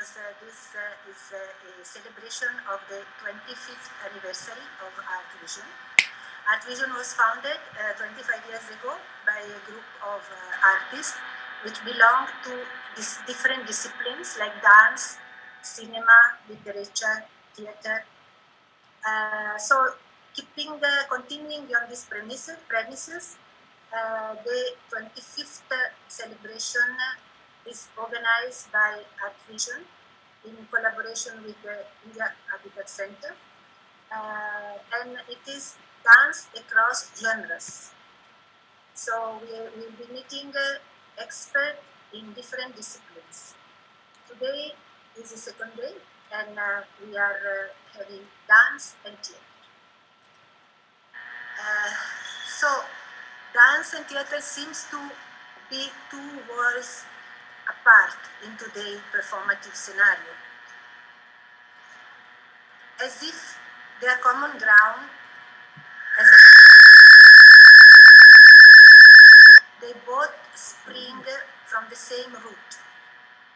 because this is a celebration of the 25th anniversary of Art Vision. Art Vision was founded 25 years ago by a group of artists which belong to different disciplines like dance, cinema, literature, theater. So continuing on these premises, the 25th celebration is organized by Art Vision in collaboration with the India Habitat Center, and it is dance across genres. So we will be meeting experts in different disciplines. Today is the second day, and we are having dance and theater. So dance and theater seems to be two worlds apart in today's performative scenario, as if their common ground, as they both spring from the same root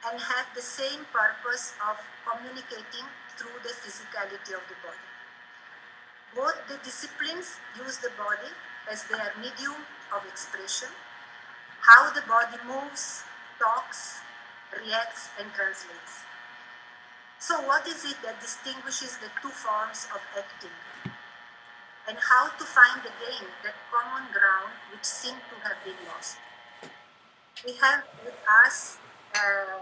and have the same purpose of communicating through the physicality of the body. Both the disciplines use the body as their medium of expression, how the body moves, talks, reacts, and translates. So what is it that distinguishes the two forms of acting? And how to find again that common ground which seemed to have been lost? We have with us a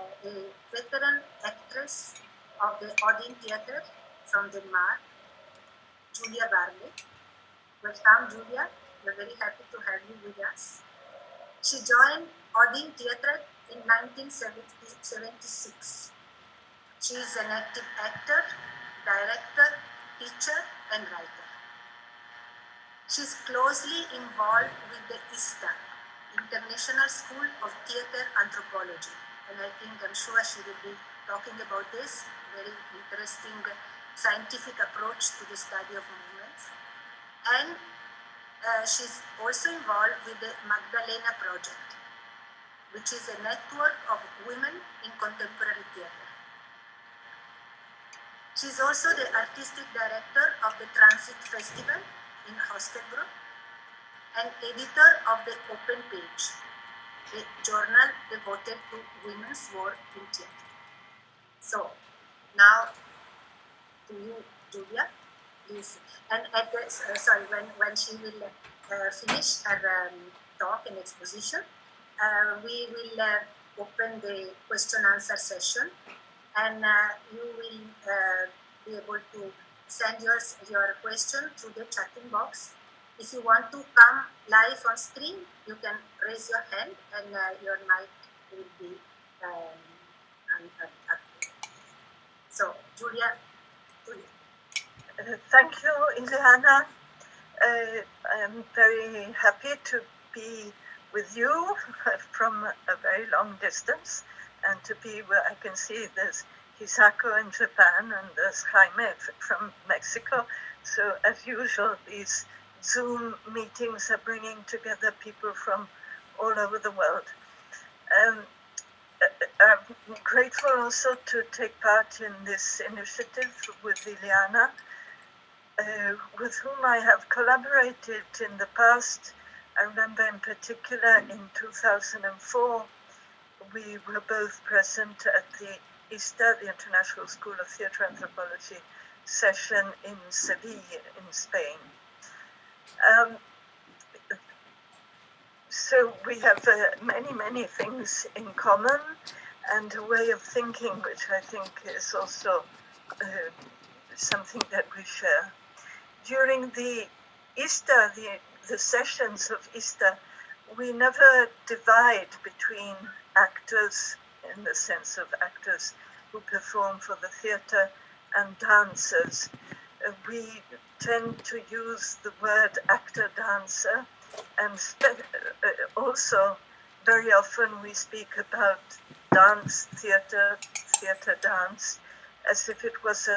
veteran actress of the Odin Theatre from Denmark, Julia Varley. Welcome, Julia. We're very happy to have you with us. She joined Odin Theatre in 1976. She is an active actor, director, teacher, and writer. She is closely involved with the ISTA, International School of Theatre Anthropology. And I'm sure she will be talking about this very interesting scientific approach to the study of movements. And she's also involved with the Magdalena Project, which is a network of women in contemporary theatre. She's also the artistic director of the Transit Festival in Hostelbro and editor of the Open Page, a journal devoted to women's work in theatre. So now to you, Julia, please. And when she will finish her talk and exposition, we will open the question-answer session, and you will be able to send your question through the chatting box. If you want to come live on screen, you can raise your hand and your mic will be activated. So, Julia, to you. Thank you, Ileana. I'm very happy to be with you from a very long distance and to be where I can see there's Hisako in Japan and there's Jaime from Mexico. So as usual, these Zoom meetings are bringing together people from all over the world. I'm grateful also to take part in this initiative with Ileana, with whom I have collaborated in the past. I remember in particular in 2004, we were both present at the ISTA, the International School of Theatre Anthropology session in Seville in Spain. So we have many things in common and a way of thinking which I think is also something that we share. During the ISTA, the sessions of ISTA, we never divide between actors in the sense of actors who perform for the theatre and dancers. We tend to use the word actor-dancer, and also very often we speak about dance, theatre, theatre-dance, as if it was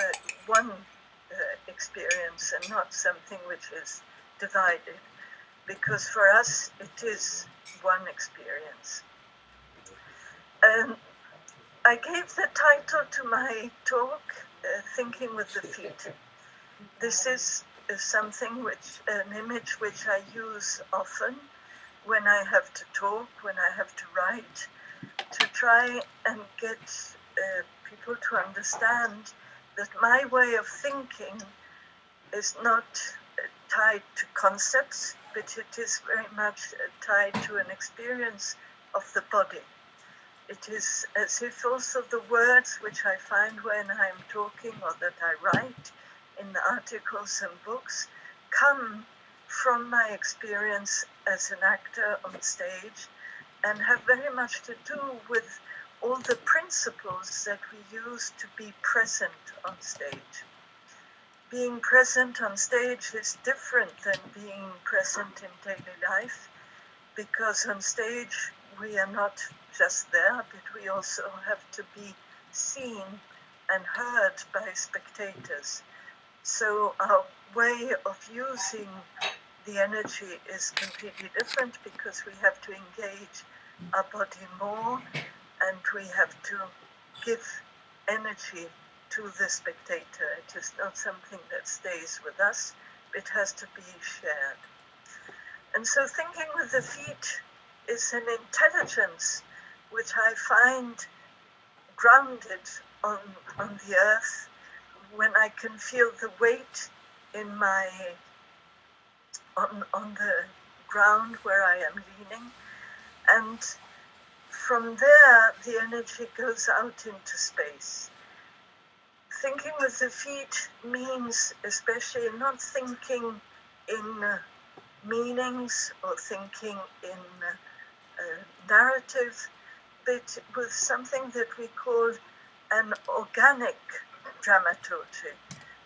one experience and not something which is divided, because for us it is one experience. I gave the title to my talk, Thinking with the Feet. This is something an image which I use often when I have to talk, when I have to write, to try and get people to understand that my way of thinking is not tied to concepts, but it is very much tied to an experience of the body. It is as if also the words which I find when I'm talking or that I write in the articles and books come from my experience as an actor on stage and have very much to do with all the principles that we use to be present on stage. Being present on stage is different than being present in daily life, because on stage we are not just there, but we also have to be seen and heard by spectators. So our way of using the energy is completely different, because we have to engage our body more and we have to give energy to the spectator. It is not something that stays with us, it has to be shared. And so thinking with the feet is an intelligence which I find grounded on the earth, when I can feel the weight in on the ground where I am leaning, and from there the energy goes out into space. Thinking with the feet means especially not thinking in meanings or thinking in narrative, but with something that we call an organic dramaturgy,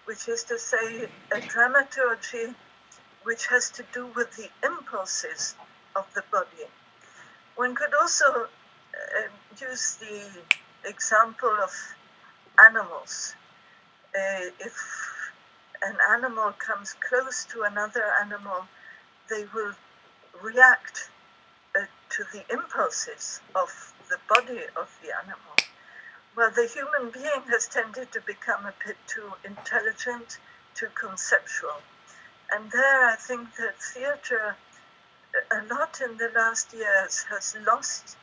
which is to say a dramaturgy which has to do with the impulses of the body. One could also use the example of animals. If an animal comes close to another animal, they will react to the impulses of the body of the animal. Well, the human being has tended to become a bit too intelligent, too conceptual. And there I think that theatre, a lot in the last years, has lost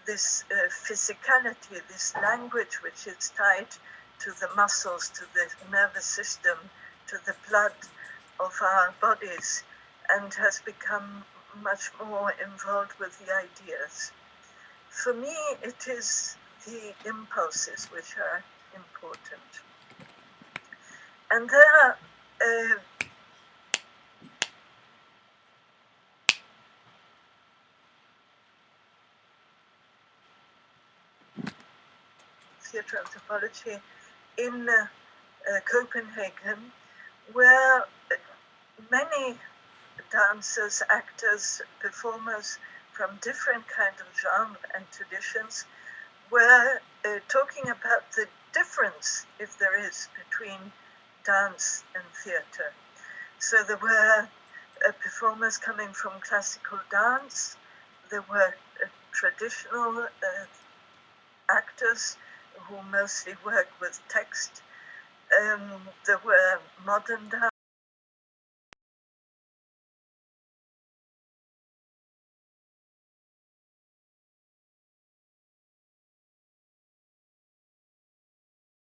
this physicality, this language which is tied to the muscles, to the nervous system, to the blood of our bodies, and has become much more involved with the ideas. For me, it is the impulses which are important. And there theatre anthropology in Copenhagen, where many dancers, actors, performers from different kinds of genres and traditions were talking about the difference, if there is, between dance and theatre. So there were performers coming from classical dance, there were traditional actors who mostly work with text, there were modern dance,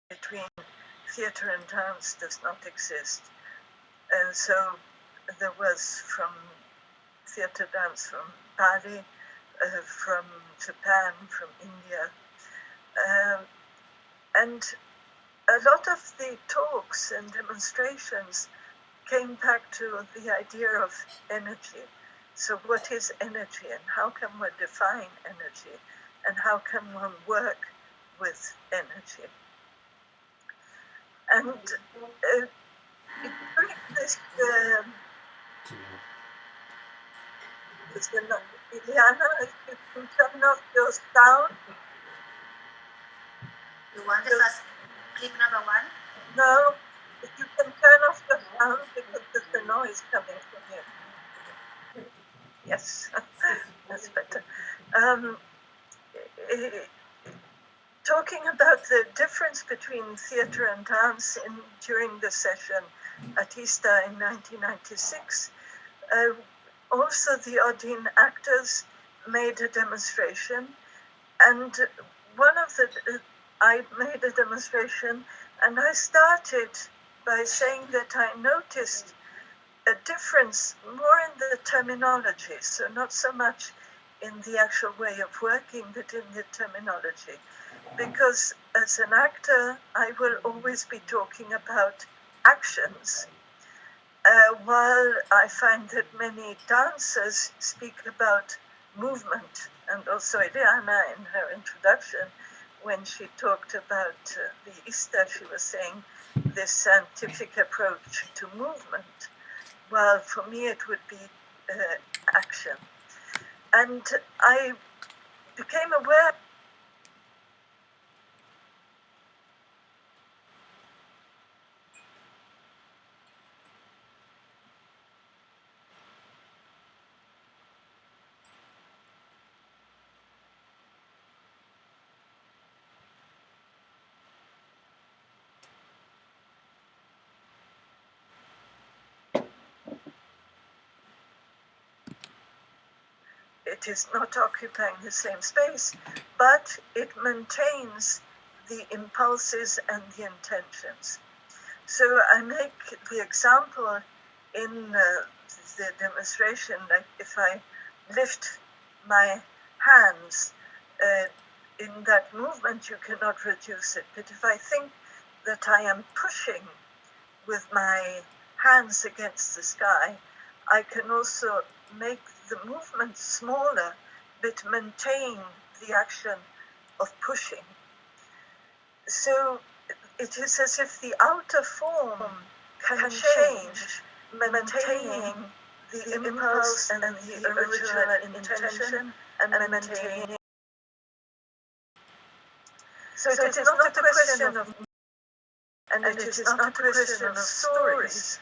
between theatre and dance does not exist. And so there was from theatre dance from Varley, from Japan, from India. And a lot of the talks and demonstrations came back to the idea of energy. So what is energy, and how can one define energy, and how can one work with energy? And during this, Iliana, if you can turn off your sound. You want the first clip number one? No, if you can turn off your sound, because there's a noise coming from you. Yes, that's better. talking about the difference between theatre and dance during the session at Easter in 1996. Also, the Odin actors made a demonstration, and I made a demonstration, and I started by saying that I noticed a difference more in the terminology, so not so much in the actual way of working, but in the terminology. Because as an actor, I will always be talking about actions, while I find that many dancers speak about movement. And also Eliana, in her introduction, when she talked about the Easter, she was saying this scientific approach to movement, while for me it would be action. And I became aware it is not occupying the same space, but it maintains the impulses and the intentions. So I make the example in the demonstration, like if I lift my hands, in that movement you cannot reduce it. But if I think that I am pushing with my hands against the sky, I can also make the movement smaller, but maintain the action of pushing. So it is as if the outer form can change, maintaining the impulse and the original intention, and maintaining. So it is not a question of, and it is not a question of stories,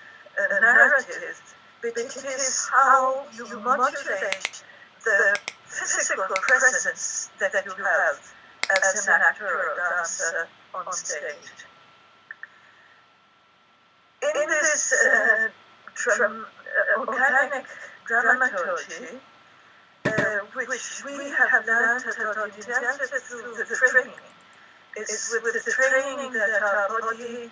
narrative, but it is how you modulate the physical presence that you have as an actor or dancer on stage. In this organic dramaturgy, which we have learned at Odin through the training, it's with the training that our body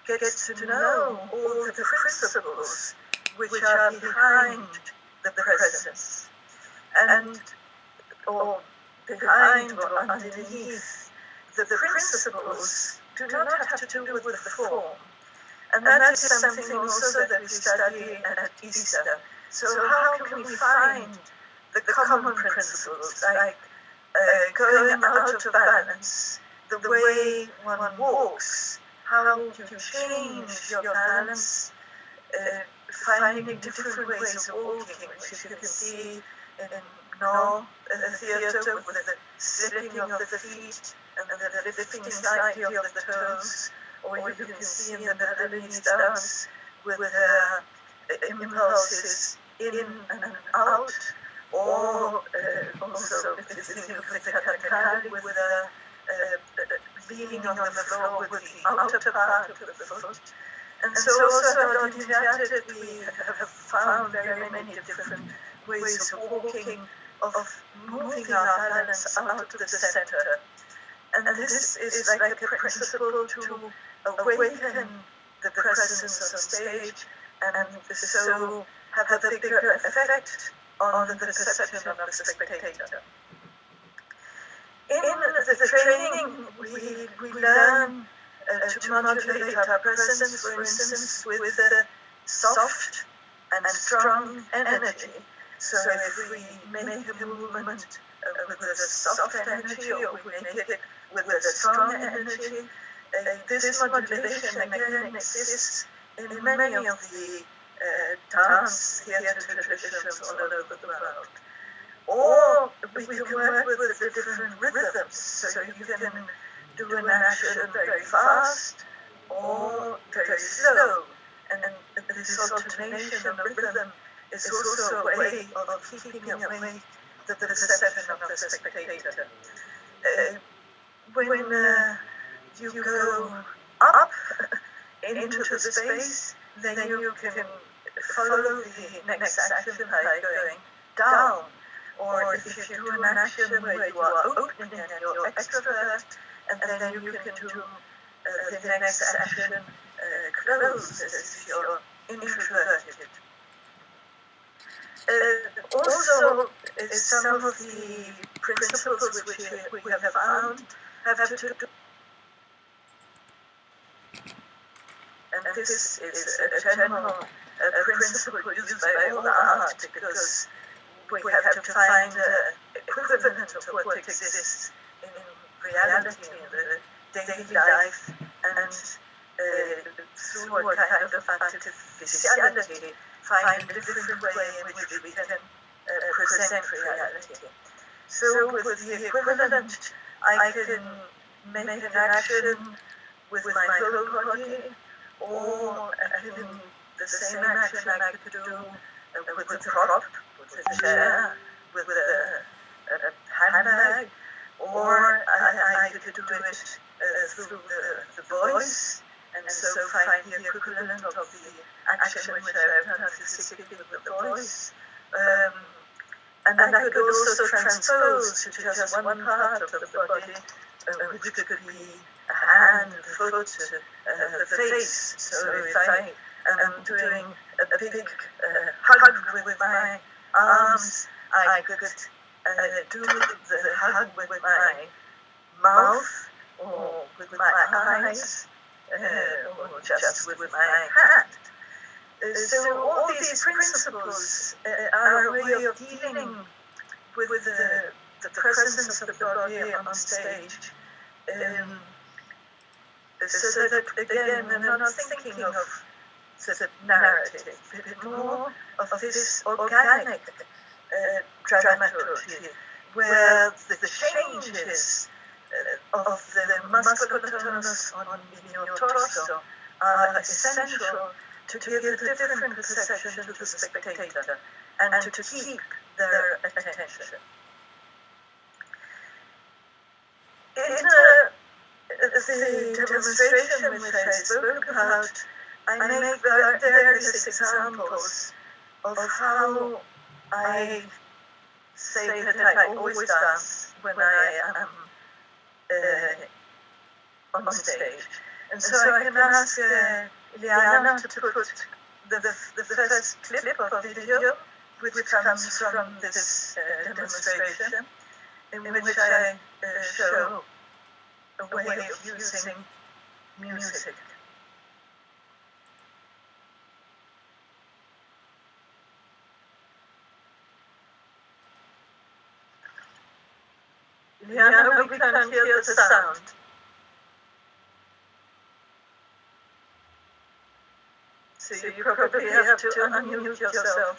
gets to know all the principles which are behind the presence, and or behind or underneath the principles do not have to do with the form. And that is something also that we study at Easter. So how can we find the common principles, like going out of balance, the way one walks, how you change your balance, finding different ways of walking, which you can see in No theatre with the slipping of the feet and the lifting slightly of the toes, or you can see in the Balinese dance with impulses in and out, or also if you think of the katakali with leaning on the floor with the outer part of the foot. And so also at Odin Theatre we have found very many different ways of walking, of moving our balance out of the center. And this is like a principle to awaken the presence on stage and so have a bigger effect on the perception of the spectator. In the training, we learn to modulate our presence, for instance, with soft and strong energy. So if we make a movement with a soft energy, or we make it with a strong energy, this modulation again exists in many of the dance theatre traditions all over the world. Or we can work with the different rhythms, so you can do an action very fast or very slow. And this alternation of rhythm is also a way of keeping awake the perception of the spectator. when you go up into the space, then you can follow the next action by going down. Or if you do an action where you are opening and you're extrovert, and then you can do the next action closed as if you're introverted. Also, some of the principles which we have found have to do, and this is a general principle used by all art, because we have to find an equivalent of what exists in reality, in the daily life, and through a kind of artificiality, find a different way in which we can present reality. So with the equivalent, I can make an action with my whole body, or the same action I could do with a prop, with a chair, with a handbag, or I could do it through the voice, and so find the equivalent of the action which I have done physically with the voice. And I could also transpose to just one part of the body, which could be a hand, a foot, the face. So if I am doing a big hug with my arms, I could do the hug with my mouth, or with my eyes, or just with my hand. So all these principles are a way of dealing with the presence of the body on stage, so that, again, we're not thinking of the narrative, but more of this organic dramaturgy, where the changes of the muscular tonus in your torso are essential to give a different perception to the spectator and to keep their attention. In the demonstration which I spoke about, I make various examples of how I say that I always dance when I am on stage. And so I can ask Liana to put the first clip of video, which comes from this demonstration, in which I show a way of using music. Liana, we can't hear the sound. So you probably have to unmute yourself.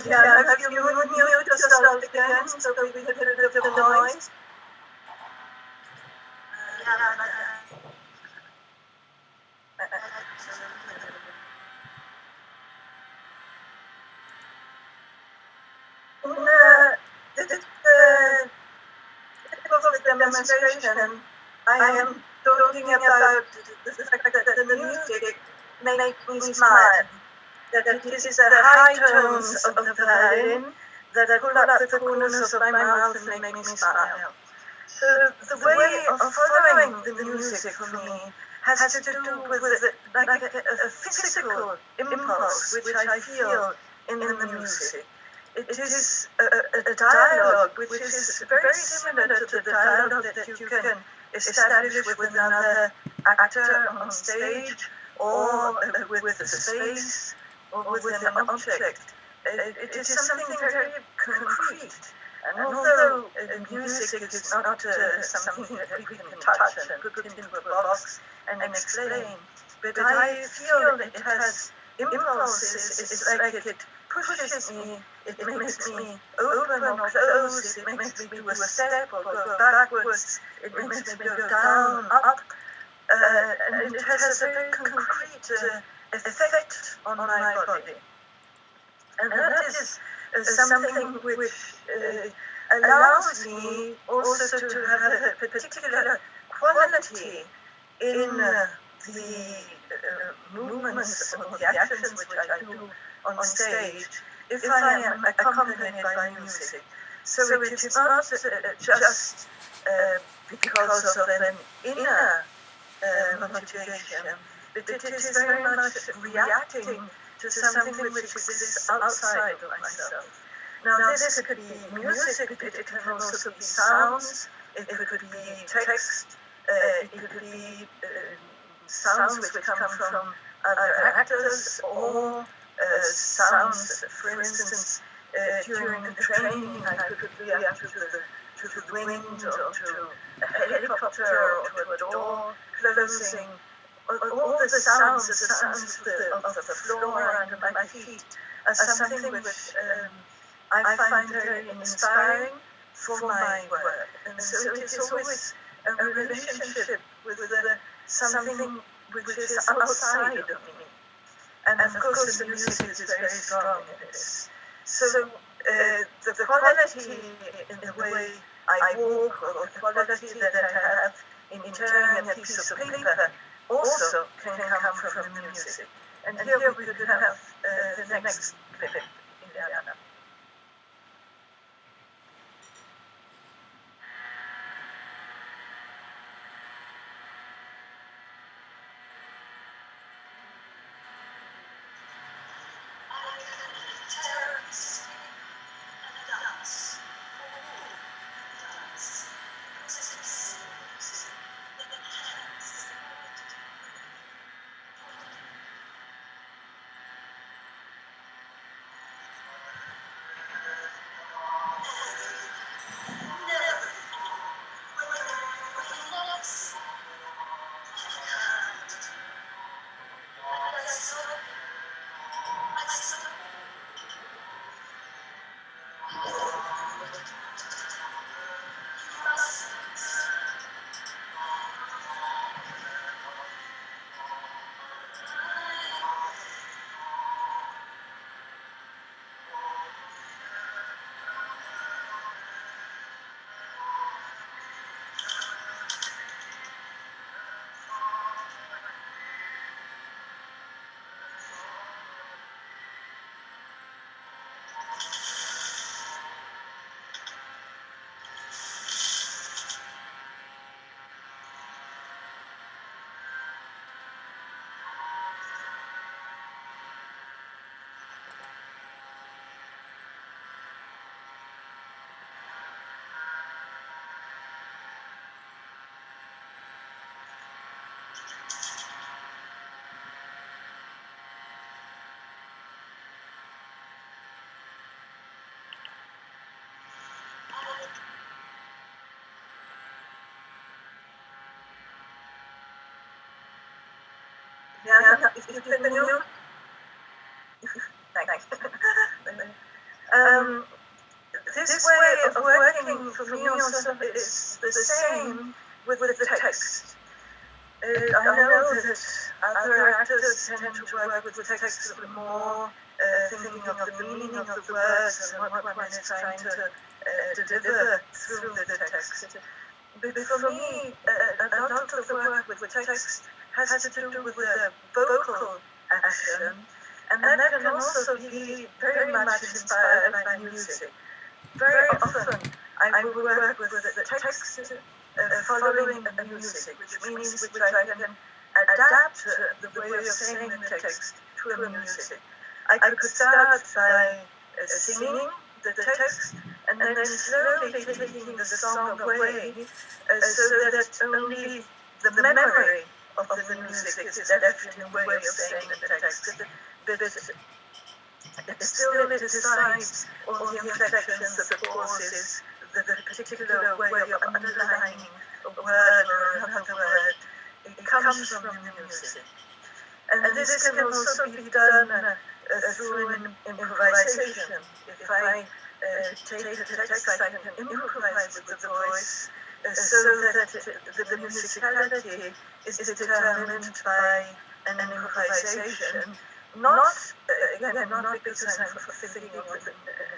Yeah, have you mute yourself again so we can get rid of the noise? Yeah, In this typical demonstration, I am talking about the fact that the music makes me smile. That it is the high tones of the violin that pull up the corners of my mouth and make me smile. So the way of following the music for me has to do with like a physical impulse which I feel in the music. It is a dialogue which is very similar to the dialogue that you can establish with another actor on stage or with the space or with an object. It is something very concrete. And although music is not something that we can touch and put into a box and explain, but I feel it has impulses. It's like it pushes me, it makes me open or close, it makes me do a step or go backwards, it makes me go down, up, and it has a very concrete effect on my body. And that is something which allows me also to have a particular quality in the movements or the actions which I do on stage if I am accompanied by music. So it is not just because of an inner motivation, but it is very much reacting to something which exists outside of myself. Now this could be music, but it can also be sounds, it could be text, it could be sounds which come from other actors, or sounds, for instance, during the training I could react to the wind, or to a helicopter, or to a door closing. All the sounds of the floor under my feet are something which I find very inspiring for my work. And so it is always a relationship with something which is outside of me. And of course the music is very strong in this. So the quality in the way I walk, or the quality that I have in tearing a piece of paper, also can come from the music. And here we could have the next clip, Iliana. Yeah, if you can you. Thanks. This way of working for me also is the same with the text. I know that other actors tend to work with text more, thinking of the meaning of the words and what one is trying to deliver through the text. But for me, a lot of the work with text has to do with the vocal action, and that can also be very much inspired by music. Very often, I will work with the text following the music, which means I can adapt the way of saying the text to a music. I could start by singing the text and then slowly taking the song away so that only the memory of the music is left in the way of saying the text. But still it decides all the inflections, the pauses, the particular way of underlining a word or another word. It comes from the music. And this can also be done through an improvisation. If I take a text, I can improvise with the voice so that the musicality is determined by an improvisation. Not because I'm thinking of the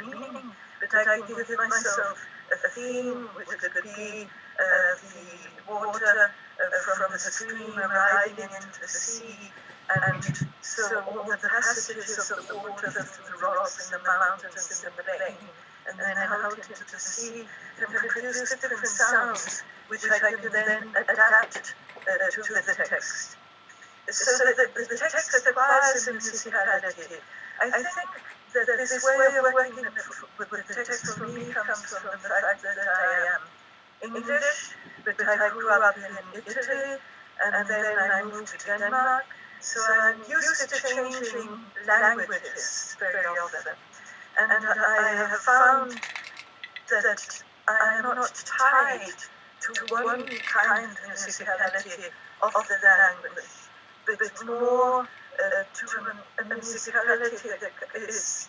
meaning, but I can give myself a theme, which could be the water from the stream arriving into the sea, and so all the passages of the water through the rocks and the mountains and the plain, and then out into the sea can produce different sounds, which I can then adapt to the text. So that the text acquires a musicality. I think that this way of working with the text for me comes from the fact that I am English, but I grew up in Italy, and then I moved to Denmark, so I'm used to changing languages very often. And I have found that I am not tied to one kind of musicality of the language, but more to a musicality that is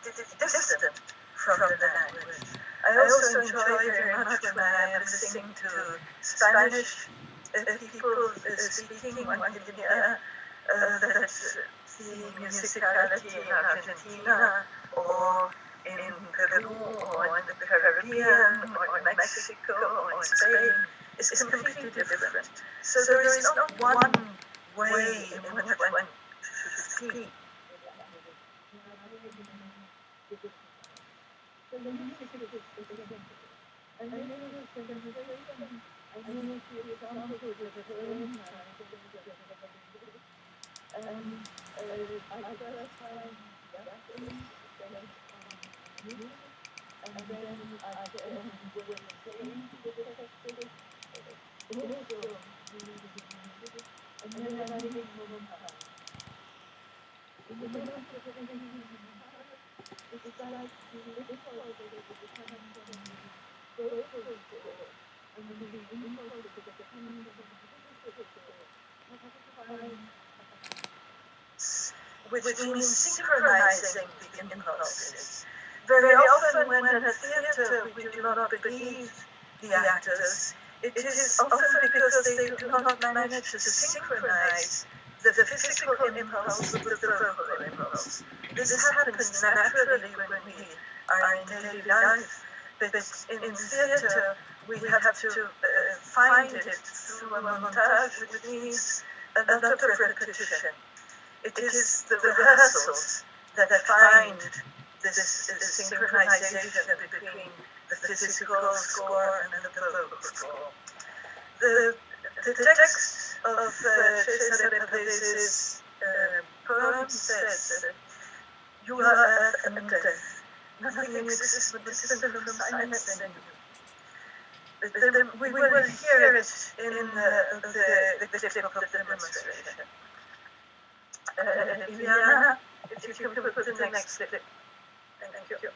distant from the language. I also enjoy very much when I am listening to Spanish people speaking. One can hear that the musicality in Argentina or in Peru or in the Caribbean or in Mexico or in Spain is completely different. So there is not one way in which one should speak. Which means synchronizing the impulses. Very often when at a theatre we do not believe the actors, it is often because they do not manage to synchronize the physical impulse with the vocal impulse. This happens naturally when we are in daily life, but in theatre we have to find it through a montage, which needs a lot of repetition. It is the rehearsals that find this synchronization between the physical score and the vocal score. The text of Cesare Pavese's poem says, "You are earth and death. Nothing exists but distant from silence and you. we will hear it in the clip of the demonstration. Iliana, if you can put the next clip. Thank you.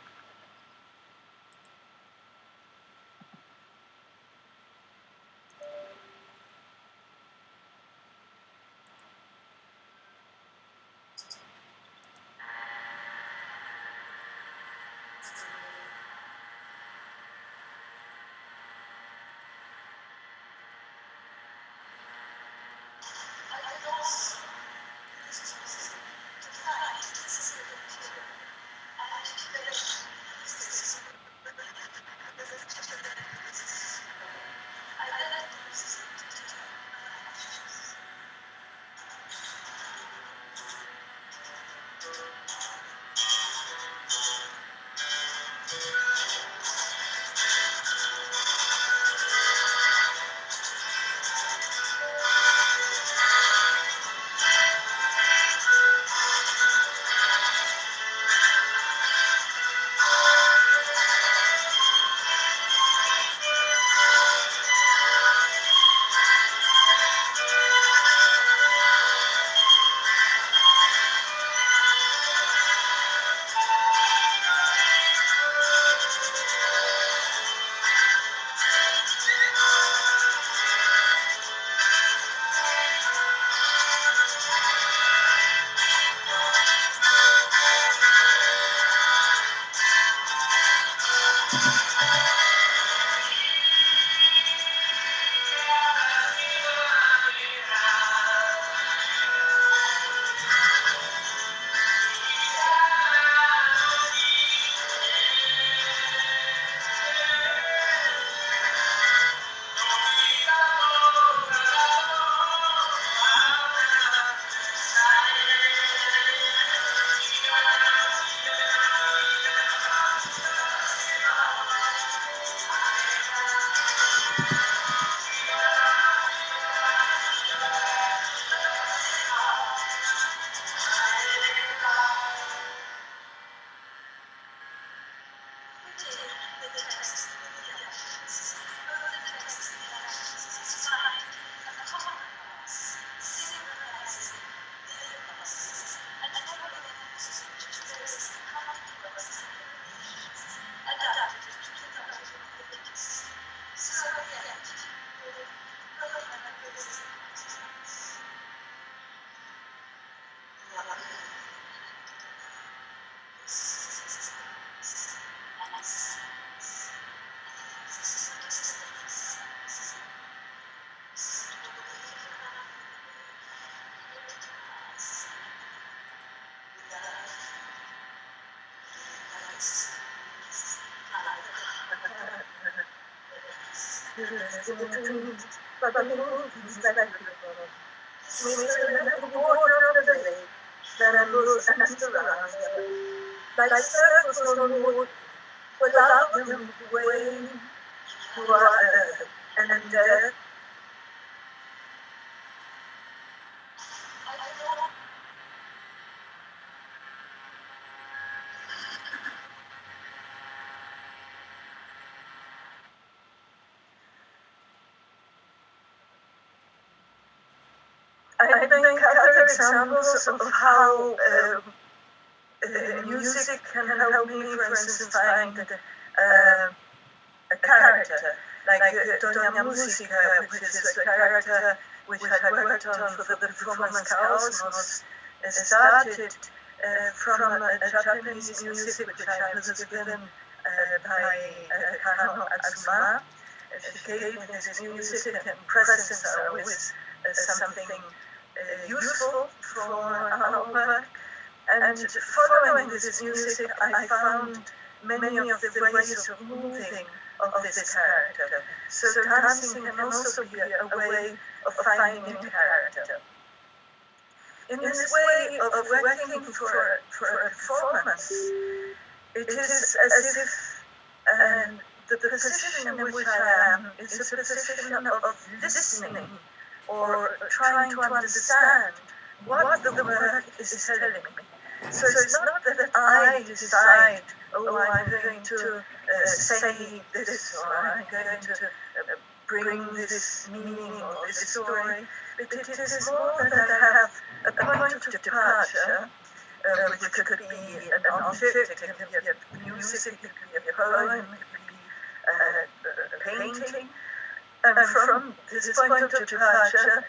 But the moon is spectacular. Sweeter than the water of the lake, trembles and surrounds her. Like circles on wood, without them way, who are earth and death. I think other examples of how music can help me, for instance, find a character, like Doña Musica, which is a character which I worked on for the performance Cosmos, started from a Japanese music which I was given by Kano Atsuma. She gave me this music, and presents are always something useful for our work. And following this music, I found many of the ways of moving of this character. So dancing can also be a way of finding a character. In this way of working for a performance, it is as if the position in which I am is a position of listening or trying to understand what the work is telling me. So it's not that I decide, oh, I'm going to say this, or I'm going to bring this meaning or this story, but it is more that I have a point of departure, which could be an object, it could be music, it could be a poem, it could be a painting, and from this point of departure,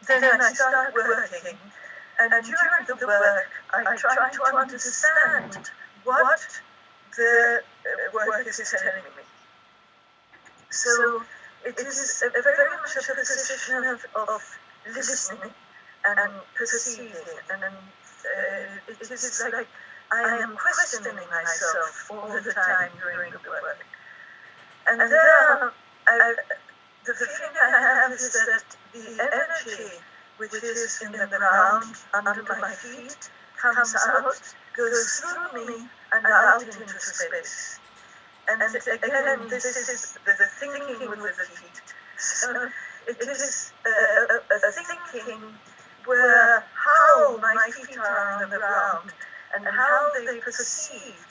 then I start working, and during the work, I try to understand what the work is telling me. So it is very much a position of listening and perceiving, and it is like I am questioning myself all the time during the work. And there, the feeling I have is that the energy which is in the ground under my feet comes out, goes through me and out into space. And again, this is the thinking with the feet. So it is a thinking where how my feet are on the ground and how they perceive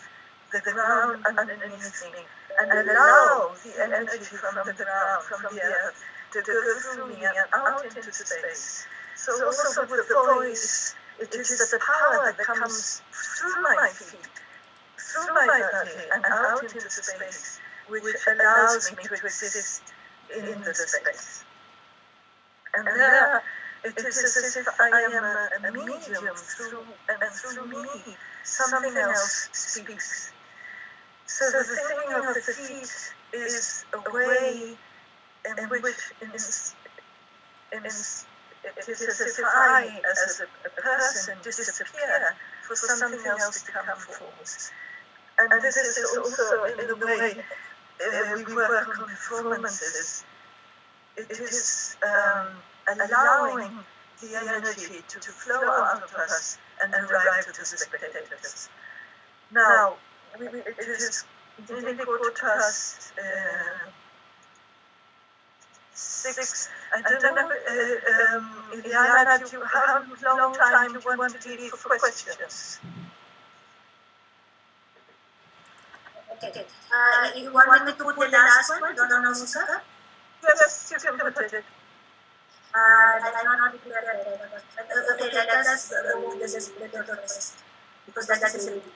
the ground underneath me and allow the energy from the ground, from the earth, to go through me and out into space. So also with the voice, it is the power that comes through my feet, through my body and out into space, which allows me to exist in the space. And there, it is as if I am a medium through me, something else speaks. So the thinking of the feet is a way in which it is as if I, as a person, disappear for something else to come forward. And this is also in the way we work on performances. It is allowing the energy to flow out of us and arrive to the spectators. Now, it is nearly 6:15. I don't know, Iliana, how long time do you want to leave for questions? Okay. You want me to put the last one, Donna Musica? Yes, you can put it. I'm not prepared. Okay, let us move this later first, because that is ready.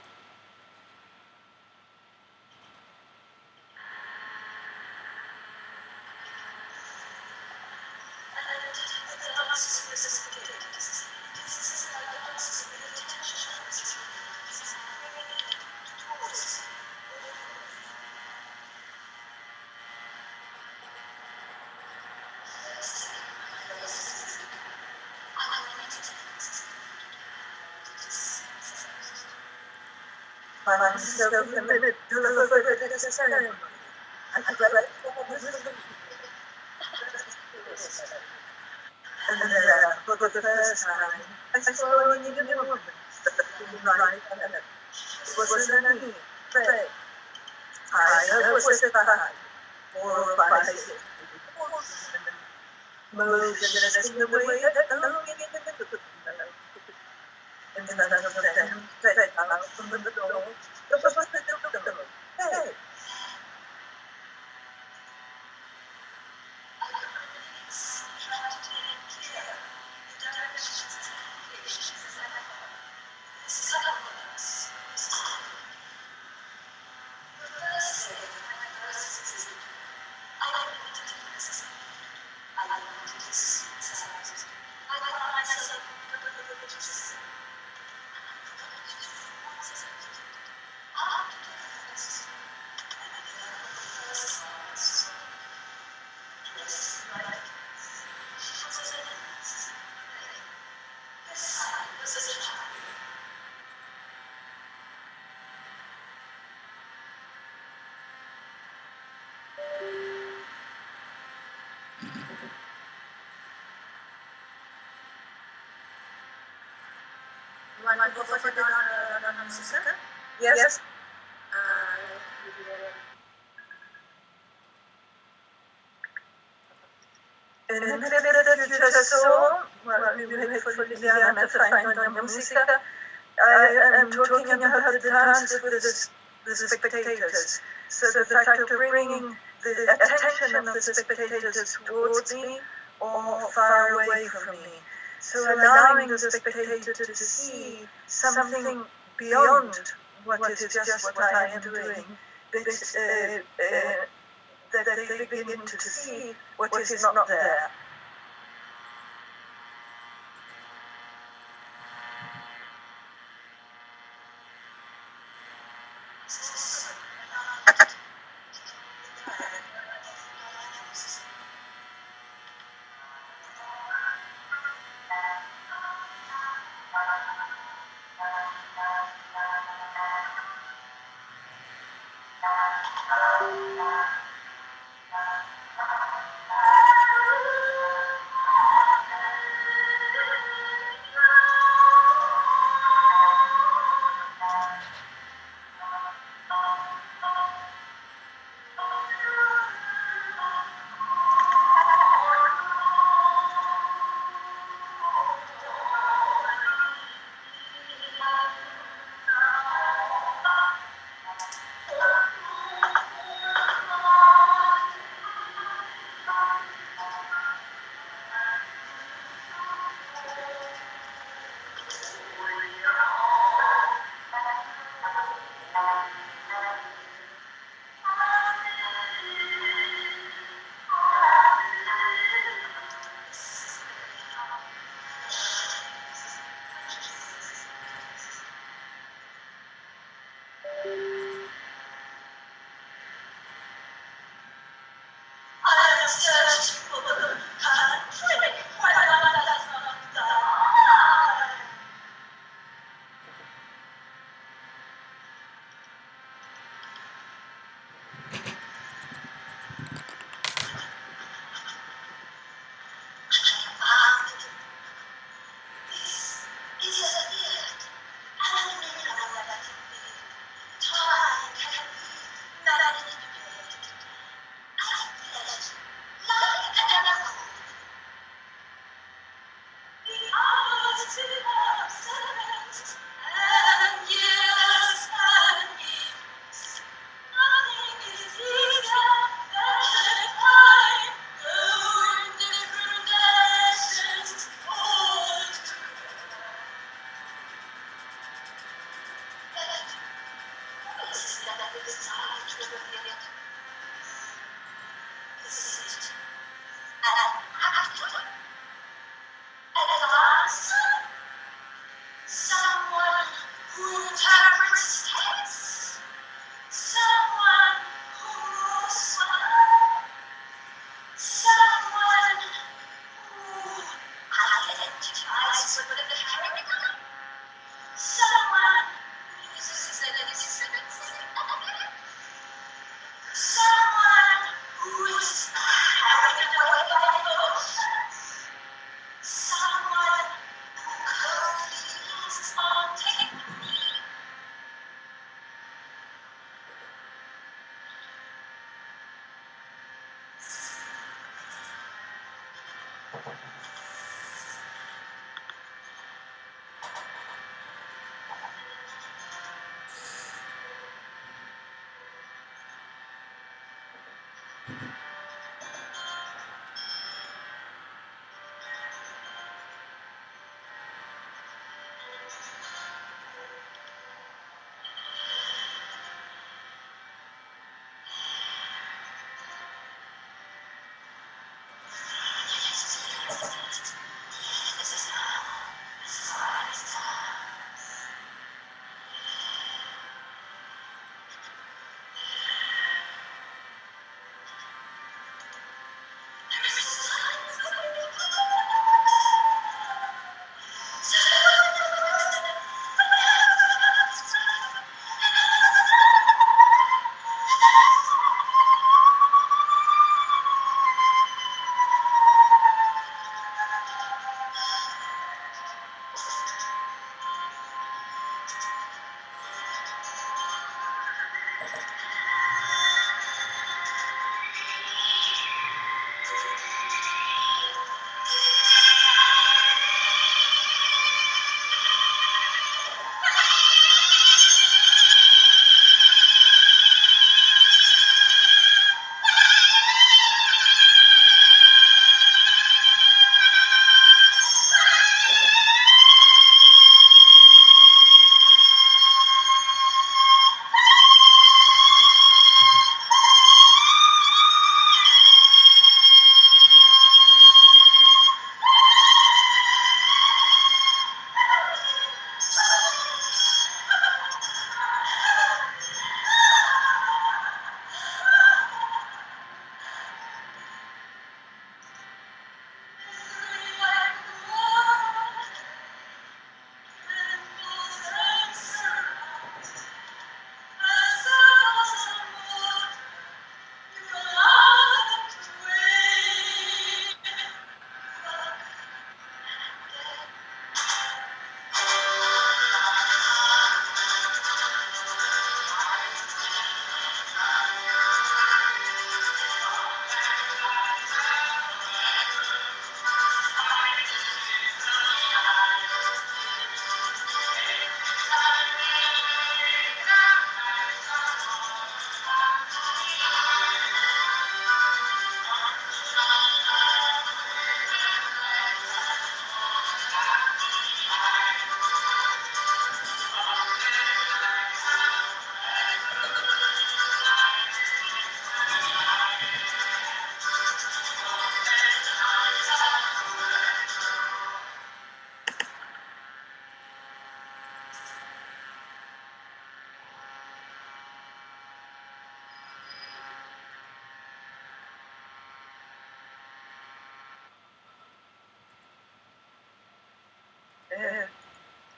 Find myself in the middle of a religious ceremony. I read and there, for the first time, I saw an Indian woman looking right at me. It was an knee, pray. I was at 5, 4 or 5 years. Motionless in the way that only in the middle of the and none of them fed out from the door. There was the door. Hey! You want to go for the Donna Musica? Yes? In the clip that you just saw, while we wait for Liliana to find Donna Musica, I am talking about the dances with the spectators. So the fact of bringing the attention of the spectators towards me or far away from me. So allowing the spectator to see something beyond what is just what I am doing, but that they begin to see what is not there.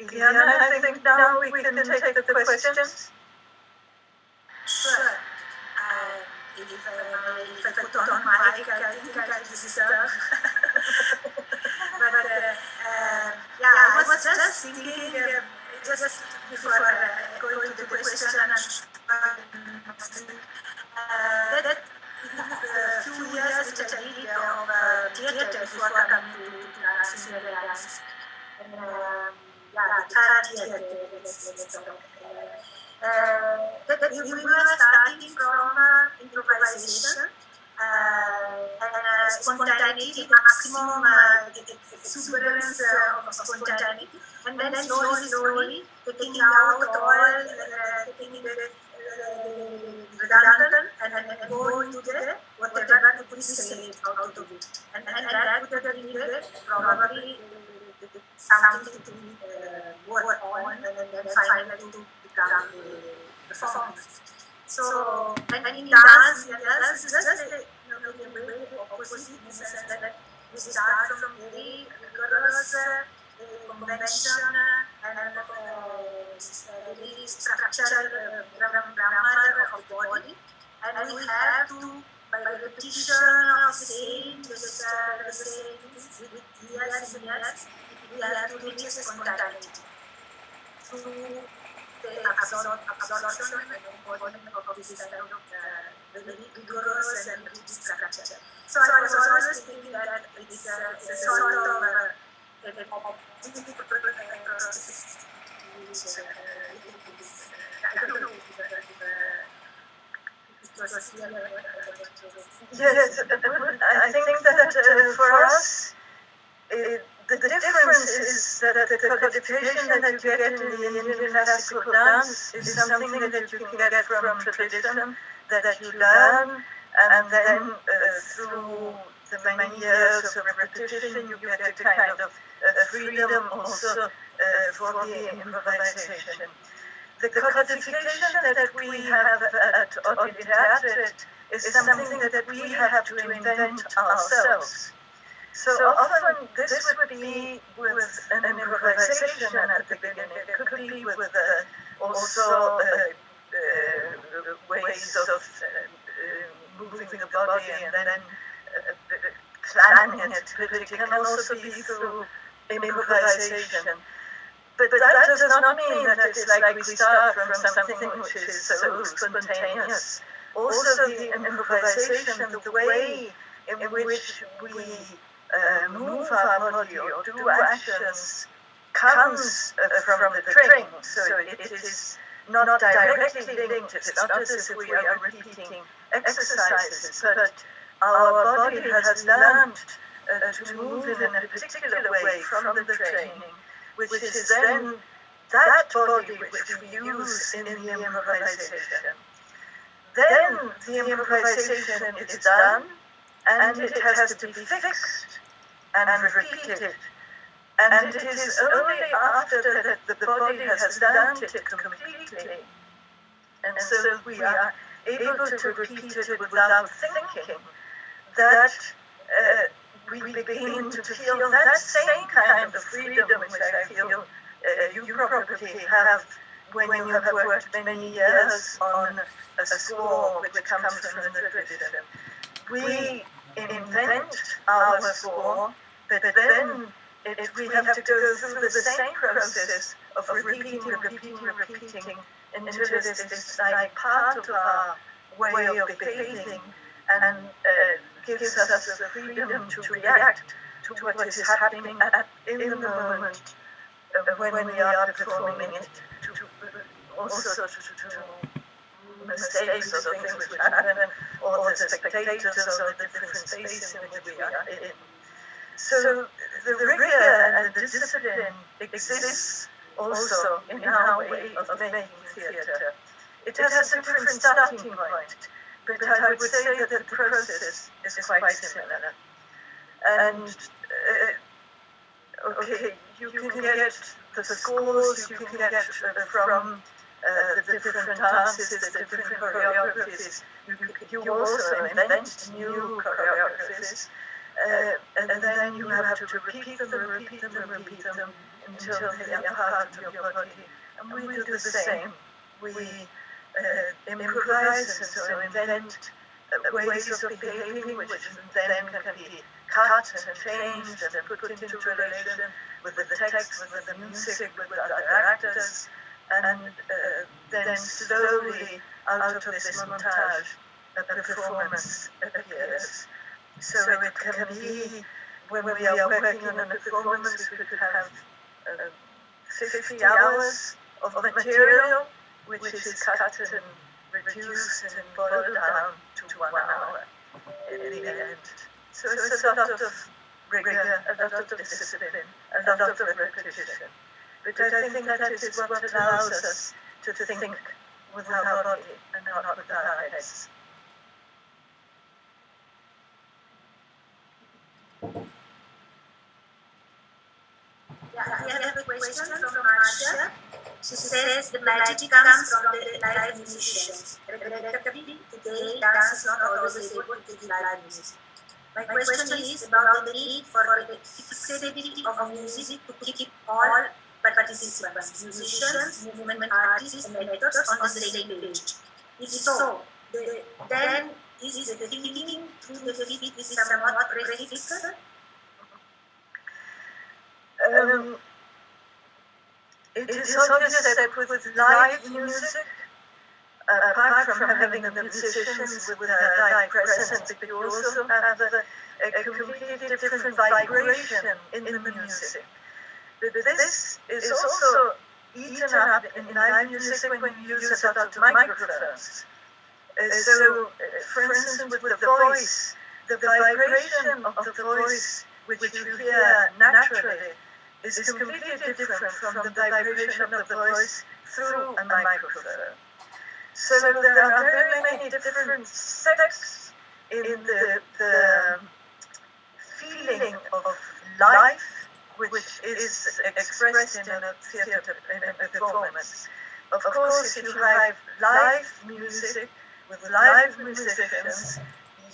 Iliana, I think now we can take the questions. Sure. If I put on mic, I think I disturb. But I was just thinking, just before going to the question, that a few years which I did of theatre before coming to dance in the dance. And the third year, let's talk. That we were starting from improvisation and spontaneity, maximum exuberance of spontaneity, and then slowly taking out all, taking the redundant and go into the whatever could be saved out of it. And that would have been probably something to work on and then finally to become the performance. So, and in dance is just the way opposite in the sense that we start from very rigorous convention and very structured grammar of the body, and we have to, by repetition of saying the same things with years and years, we have to reach spontaneity through the absorption and embodiment of this kind of very rigorous and rigid structure. So I was always thinking that it's a sort of a political process which I don't know if it was clear. Yes, I think that for us, the difference is that the codification that you get in the Indian classical dance is something that you can get from tradition, that you learn, and then through the many years of repetition, you get a kind of freedom also for the improvisation. The codification that we have at Teatret is something that we have to invent ourselves. So often this would be with an improvisation at the beginning. It could be with also ways of moving the body and then planning it. But it can also be through improvisation. But that does not mean that it's like we start from something which is so spontaneous. Also the improvisation, the way in which we move our body or do actions comes from the training. So it is not directly linked. It's not as if we are repeating exercises, but our body has learned to move in a particular way from the training, which is then that body which we use in the improvisation. Then the improvisation is done, and it has to be fixed and repeated. And it is only after that the body has learned it completely, and so we are able to repeat it without thinking, that we begin to feel that same kind of freedom which I feel you probably have when you have worked many years on a score which comes from the tradition. We invent our score, but then we have to go through the same process of repeating until it is like part of our way of behaving and gives us the freedom to react to what is happening in the moment when we are performing it, also to mistakes or things which happen, or the spectators or the different space in which we are in. So the rigor and the discipline exists also in our way of making theatre. It has a different starting point, but I would say that the process is quite similar. And you can get the scores, you can get from the different dances, the different choreographies. You also invent new choreographies. and then you have to repeat them until they are part of your body. And we do the same. We improvise and so invent ways of behaving, which then can be cut and changed and put into relation with the text, with the music, with other actors, and then slowly out of this montage a performance appears. So it can be, when we are working on a performance, we could have 50 hours of material, which is cut and reduced and boiled down to 1 hour in the end. So it's a lot of rigor, a lot of discipline, a lot of repetition. But I think that is what allows us to think with our body and not with our heads. Yeah, we have a question from Marcia. She says the magic comes from the live musicians. Regrettably, today dance is not always able to give live music. My question is about the need for the fixability of music to keep all participants, musicians, movement artists, and mentors on the same page. If so, then is the thinking through the feet is somewhat prefixed? It is obvious that with live music, apart from having the musicians with their live presence, but you also have a completely different vibration in the music. But this is also eaten up in live music when you use a lot of microphones. So, for instance, with the voice, the vibration of the voice, which you hear naturally, is completely different from the vibration of the voice through a microphone. So there are very many different steps in the feeling of life, which is expressed in a theater, in a performance. Of course, if you have live music with live musicians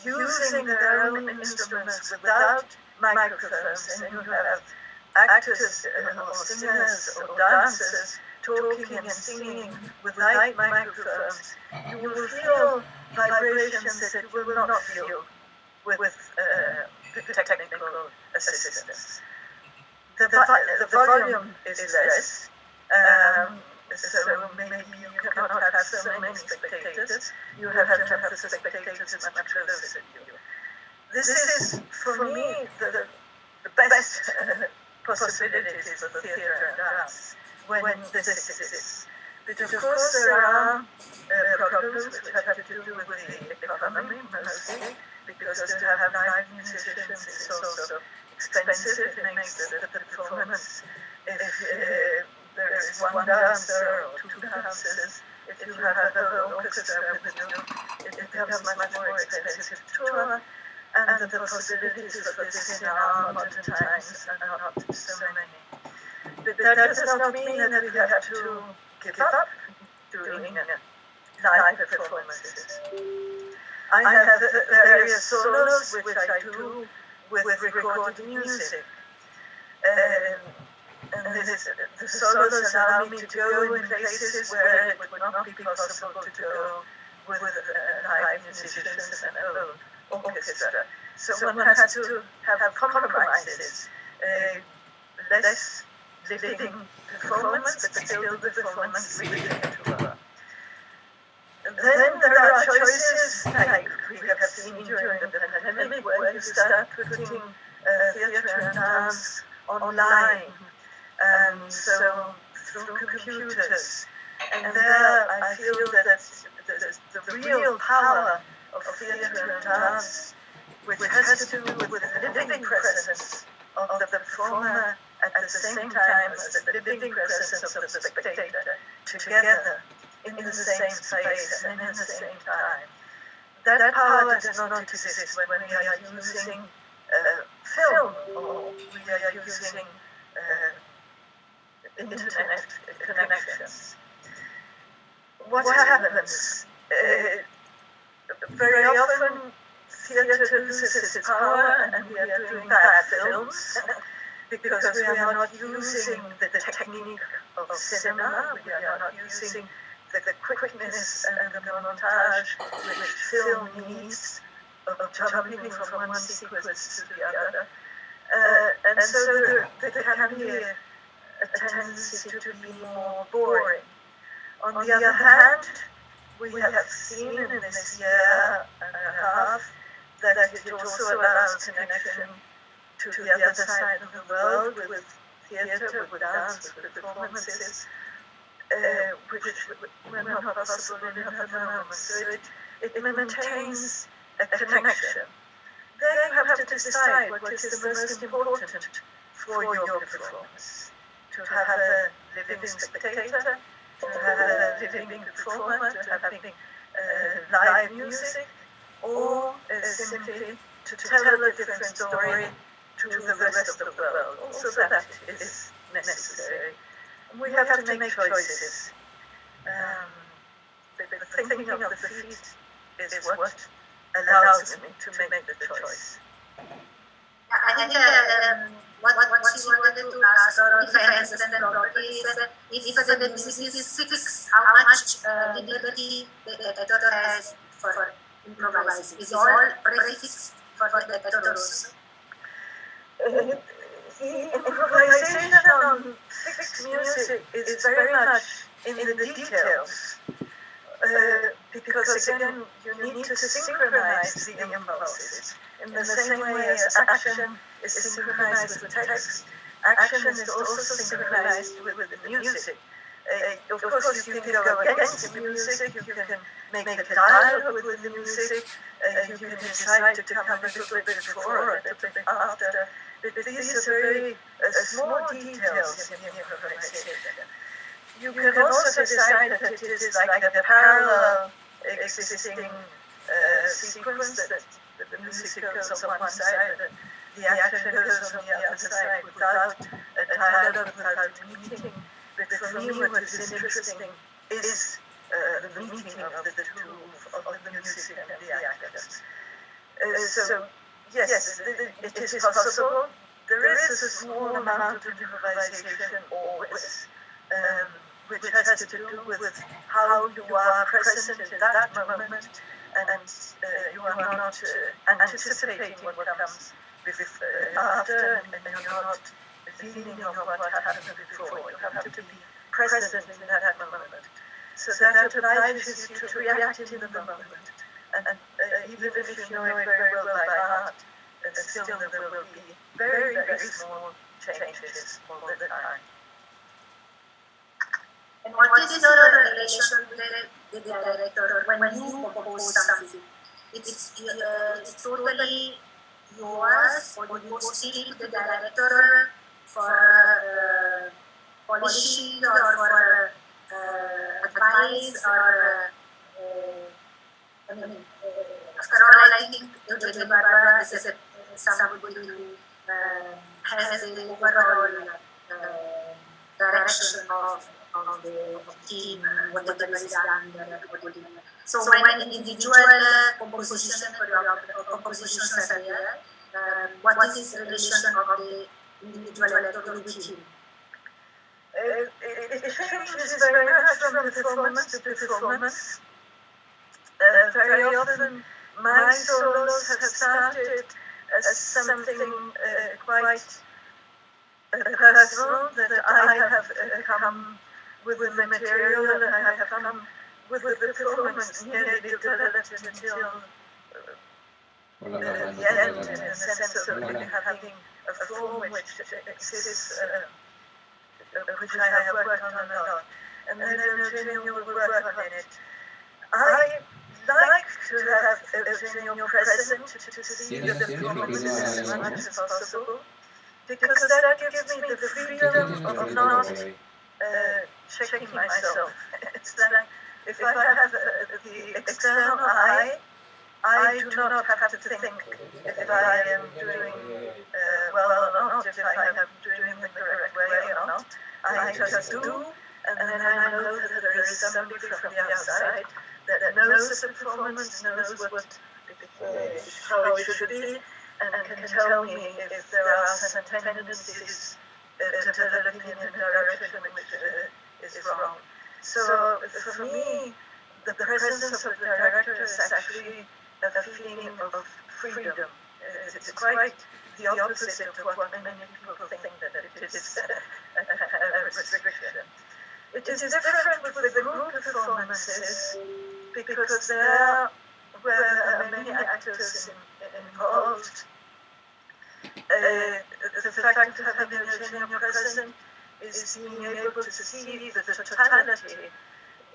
using their own instruments without microphones, and you have actors or singers or dancers talking and singing without microphones, you will feel vibrations that you will not feel with technical assistance. The volume is less, so maybe you cannot have so many spectators. You have to have the spectators much closer to you. This is, for me, the best possibilities of theatre and dance when this exists. But of course there are problems which have to do with the economy mostly, because to have live musicians is also expensive. It makes the performance, if there is one dancer or two dancers, if you have a whole orchestra with you, it becomes much more expensive to tour. And the possibilities for this in our modern times are not so many. But that does not mean that we have to give up doing live performances. I have various solos which I do with recorded music. And the solos allow me to go in places where it would not be possible to go with live musicians and orchestra. So one has to have compromises. Less living performance, but still the performance really tour. Then there are choices like we have seen during the pandemic, where you start putting theatre and dance online, and so through computers. And there I feel that the real power of theatre and dance, which has to do with the living presence of the performer at the same time as the living presence of the spectator, together in the same space and in the same time. That power does not exist when we are using film or we are using internet connections. What happens? Very often theatre loses its power and we are doing bad films because we are not using the technique of cinema, we are not using the quickness and the montage which film needs of jumping from one sequence to the other. And so there can be a tendency to be more boring. On the other hand, we have seen in this year and a half that it also allows connection to the other side of the world with theatre, with dance, with performances, which were not possible in other moments. So it maintains a connection. There you have to decide what is the most important for your performance. To have a living spectator, to have a living performer, to have live music, or simply to tell a different story to the rest of the world. Also that is necessary. And we have to make choices. The thinking of the feet is what allows me to make the choice. I think what she wanted to ask, or if I understand properly, is that if the music is fixed, how much liberty the actor has for improvising? Is it all prefixed for the actor also? The improvisation on fixed music is very much in the details. Because again, you need to synchronize the impulses. In the same way as action is synchronized with text, action is also synchronized with the music. Of course, you can go against the music, you can make a dialogue with the music, you can decide to come a little bit before or a little bit after. But these are very small details in the improvisation. You can also decide that it is like a parallel existing sequence, that the music goes on one side and the action goes on the other side without a dialogue, without a meeting. But for me, what is interesting is the meeting of the two, of the music and the actors. So, yes, it is possible. There is a small amount of improvisation always, which has to do with how you are present in that moment, and you are not anticipating what comes after, and you're not feeling of what happened before. You have to be present in that moment. So that obliges you to react in the moment. And even if you know it very well by heart, still there will be very, very small changes all the time. And what is your relation with the director when you compose something? It's totally yours, or you go straight to the director for polishing or for advice, or after all, I think Eugenia Barbara is somebody who has the overall direction of the team, whatever is done there. So when individual composition for your compositions are there, what is the relation of the individual actor with you? It changes very much from performance to performance. Very often, my solos have started as something quite personal, that I have come with the material, and I have come with the performance nearly developed until the end, in the sense of having a form which exists, which I have worked on a lot. And then Eugenio will work on it. I like to have Eugenio present to see the performance as much as possible, because that gives me the freedom of not checking myself. It's like if I have the external eye, I do not have to think if I am doing well or not, if I am doing the correct way or not. I just do, and then I know that there is somebody from the outside that knows the performance, knows what how it should be, and can tell me if there are some tendencies developing in a direction which is wrong. So for me, the presence of the director is actually a feeling of freedom. It's quite the opposite of what many people think that it is a restriction. It is different with the group performances because there, where there are many actors involved, the fact of having Eugenia present is being able to see the totality,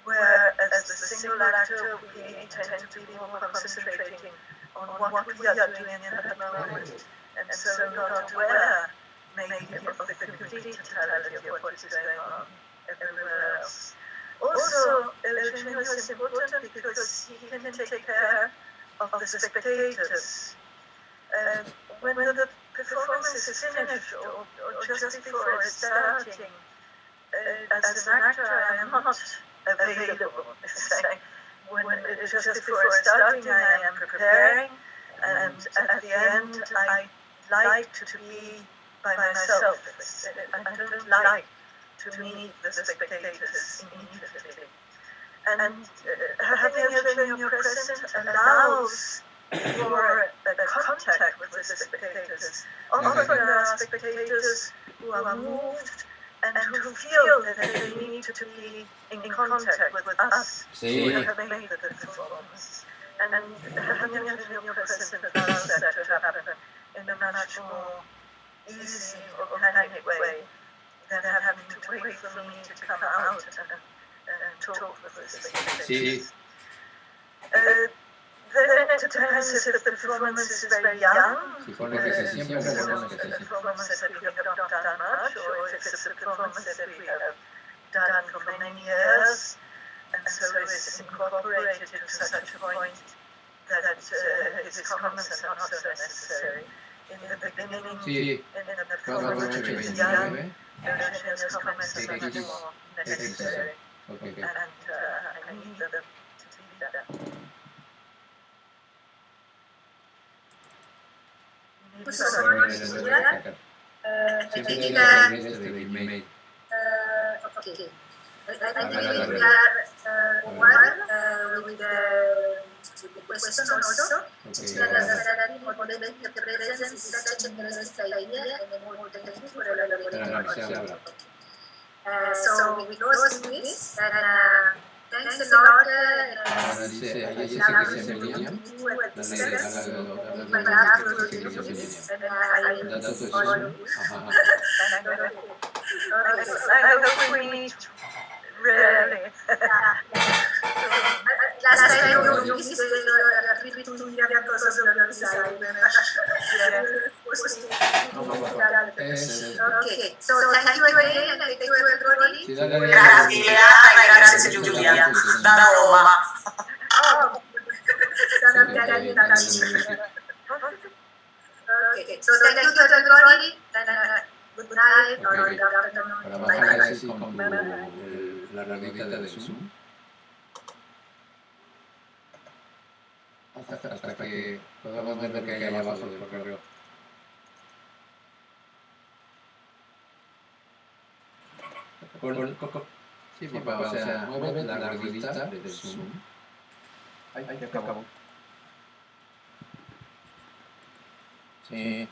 whereas the single actor we tend to be more concentrating on what we are doing in that moment, and so not aware maybe of the complete totality of what is going on everywhere else. Also, Eugenio is important because he can take care of the spectators. When the performance is finished or just before it's starting, as an actor I am not available. It's like when just before starting I am preparing, and at the end I like to be by myself. I don't like to meet the spectators immediately. And having Eugenio present allows for a contact with the spectators. Often there are spectators who are moved and who feel that they need to be in contact with us who have made the performance. And having Eugenio present allows that to happen in a much more easy, organic way than having to wait for me to come out and talk with the spectators. Then it depends if the performance is very young, if it's a performance that we have not done much, or if it's a performance that we have done for many years, and so it's incorporated to such a point that his comments are not so necessary. In the beginning, in the performance which is young, Eugenio's comments are much more necessary, and I need them to be there. Okay. I think we are one with the question also. The presence is such an interesting idea and more technical for elaborating. So we close with this, and thanks a lot. I hope we meet rarely. Last time you missed the trip to India because of your side. Okay, so thank you again, and thank you everybody. Grazie Ileana e grazie Giulia, da Roma. Okay, so thank you to everybody, and good night or good afternoon. Para bajar así con la ruedita de Zoom. Hasta que podamos ver lo que hay abajo del correo. Sí, papá, o sea, mueve la ruedita de Zoom. Ahí acabó. Sí.